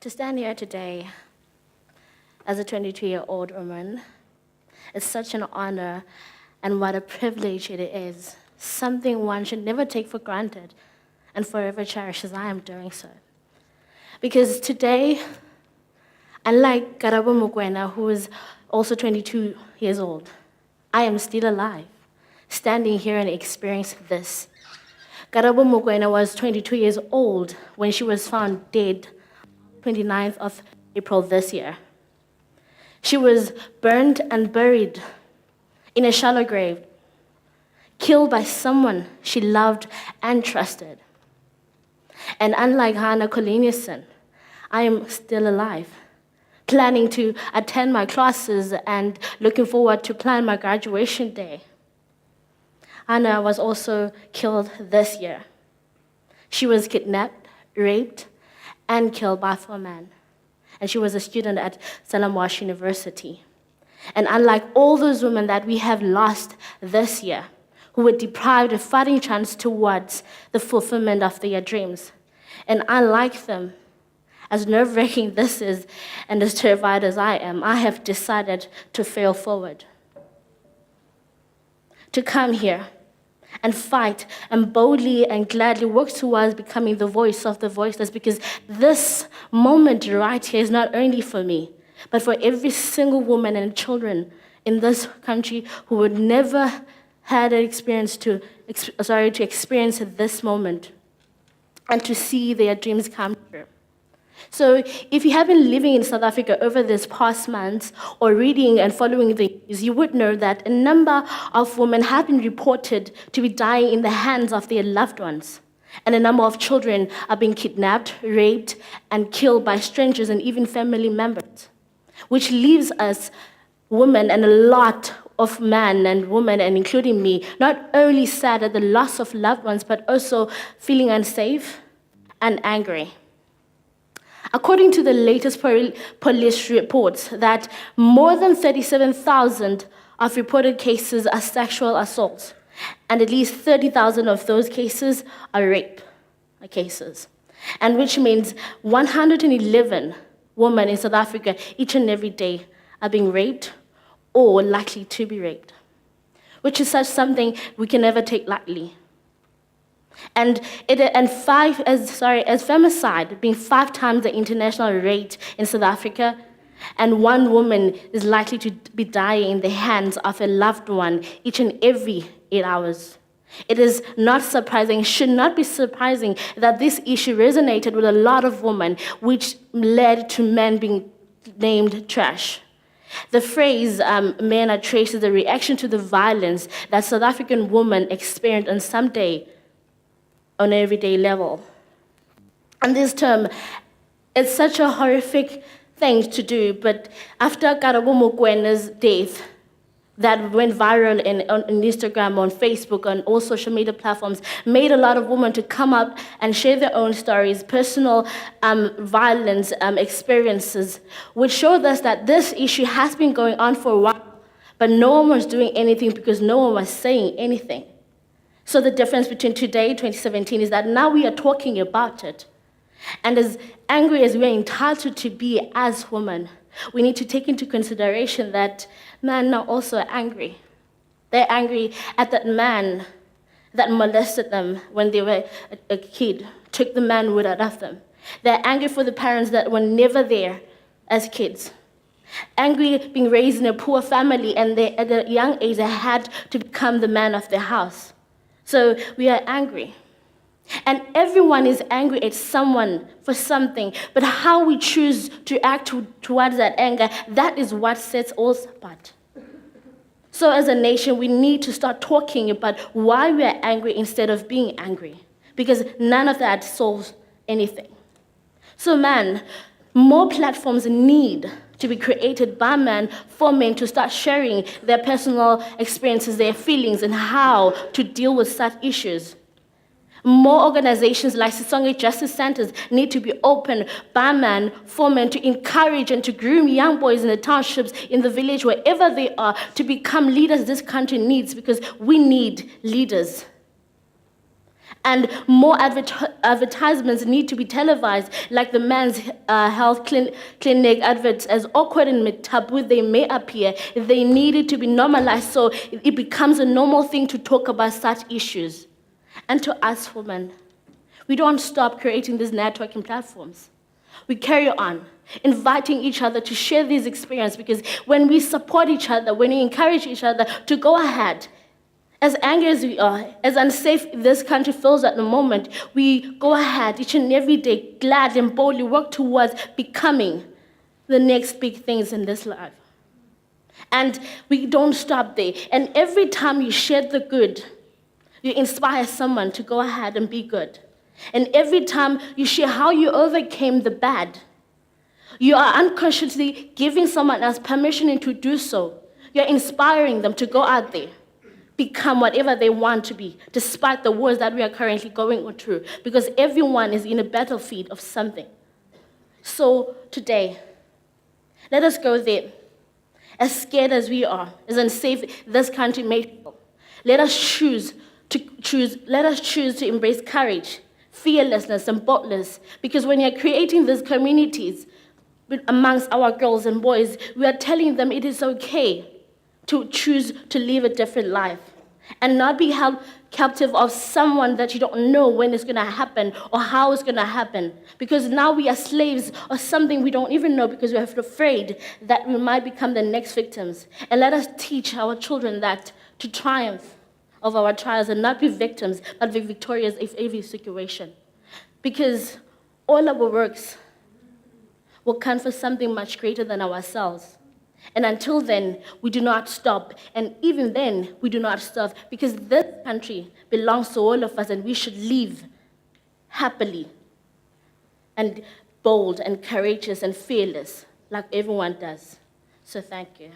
To stand here today as a 22-year-old woman is such an honor, and what a privilege it is. Something one should never take for granted and forever cherish, as I am doing so. Because today, unlike Karabo Mokoena, who is also 22 years old, I am still alive, standing here and experiencing this. Karabo Mokoena was 22 years old when she was found dead 29th of April this year. She was burned and buried in a shallow grave, killed by someone she loved and trusted. And unlike Hannah Coleniuson, I am still alive, planning to attend my classes and looking forward to plan my graduation day. Hannah was also killed this year. She was kidnapped, raped, and killed by 4 men. And she was a student at Stellenbosch University. And unlike all those women that we have lost this year, who were deprived of fighting chance towards the fulfillment of their dreams, and unlike them, as nerve-wracking this is, and as terrified as I am, I have decided to fail forward. To come here and fight and boldly and gladly work towards becoming the voice of the voiceless, because this moment right here is not only for me, but for every single woman and children in this country who would never had an experience to experience this moment and to see their dreams come true. So if you have been living in South Africa over this past months or reading and following the news, you would know that a number of women have been reported to be dying in the hands of their loved ones. And a number of children are being kidnapped, raped, and killed by strangers and even family members, which leaves us women and a lot of men and women, and including me, not only sad at the loss of loved ones, but also feeling unsafe and angry. According to the latest police reports, that more than 37,000 of reported cases are sexual assaults, and at least 30,000 of those cases are rape cases, and which means 111 women in South Africa each and every day are being raped or likely to be raped, which is such something we can never take lightly. And as femicide being 5 times the international rate in South Africa, and 1 woman is likely to be dying in the hands of a loved one each and every 8 hours. It is not surprising, should not be surprising, that this issue resonated with a lot of women, which led to men being named trash. The phrase, men are trash, is a reaction to the violence that South African women experience on some day on an everyday level. And this term, it's such a horrific thing to do, but after Karabo Mokwena's death, that went viral on Instagram, on Facebook, on all social media platforms, made a lot of women to come up and share their own stories, personal violence experiences, which showed us that this issue has been going on for a while, but no one was doing anything because no one was saying anything. So the difference between today, 2017, is that now we are talking about it. And as angry as we're entitled to be as women, we need to take into consideration that men are also angry. They're angry at that man that molested them when they were a kid, took the manhood out of them. They're angry for the parents that were never there as kids. Angry being raised in a poor family, and they, at a young age, they had to become the man of their house. So we are angry. And everyone is angry at someone for something, but how we choose to act towards that anger, that is what sets us apart. So as a nation, we need to start talking about why we are angry instead of being angry, because none of that solves anything. So man, more platforms need to be created by men for men to start sharing their personal experiences, their feelings, and how to deal with such issues. More organizations like Sisonge Justice Centers need to be open by men for men to encourage and to groom young boys in the townships, in the village, wherever they are, to become leaders this country needs, because we need leaders. And more advertisements need to be televised, like the men's health clinic adverts, as awkward and taboo they may appear. They needed to be normalized so it becomes a normal thing to talk about such issues. And to us women, we don't stop creating these networking platforms. We carry on, inviting each other to share these experiences, because when we support each other, when we encourage each other to go ahead, as angry as we are, as unsafe this country feels at the moment, we go ahead each and every day, glad and boldly work towards becoming the next big things in this life. And we don't stop there. And every time you share the good, you inspire someone to go ahead and be good. And every time you share how you overcame the bad, you are unconsciously giving someone else permission to do so. You're inspiring them to go out there, become whatever they want to be, despite the wars that we are currently going through, because everyone is in a battlefield of something. So today, let us go there. As scared as we are, as unsafe this country may feel, let us choose to embrace courage, fearlessness, and boldness, because when you're creating these communities amongst our girls and boys, we are telling them it is okay to choose to live a different life and not be held captive of someone that you don't know when it's going to happen or how it's going to happen. Because now we are slaves of something we don't even know, because we are afraid that we might become the next victims. And let us teach our children that to triumph of our trials and not be victims, but be victorious in every situation. Because all our works will count for something much greater than ourselves. And until then, we do not stop. And even then, we do not stop, because this country belongs to all of us, and we should live happily and bold and courageous and fearless like everyone does. So thank you.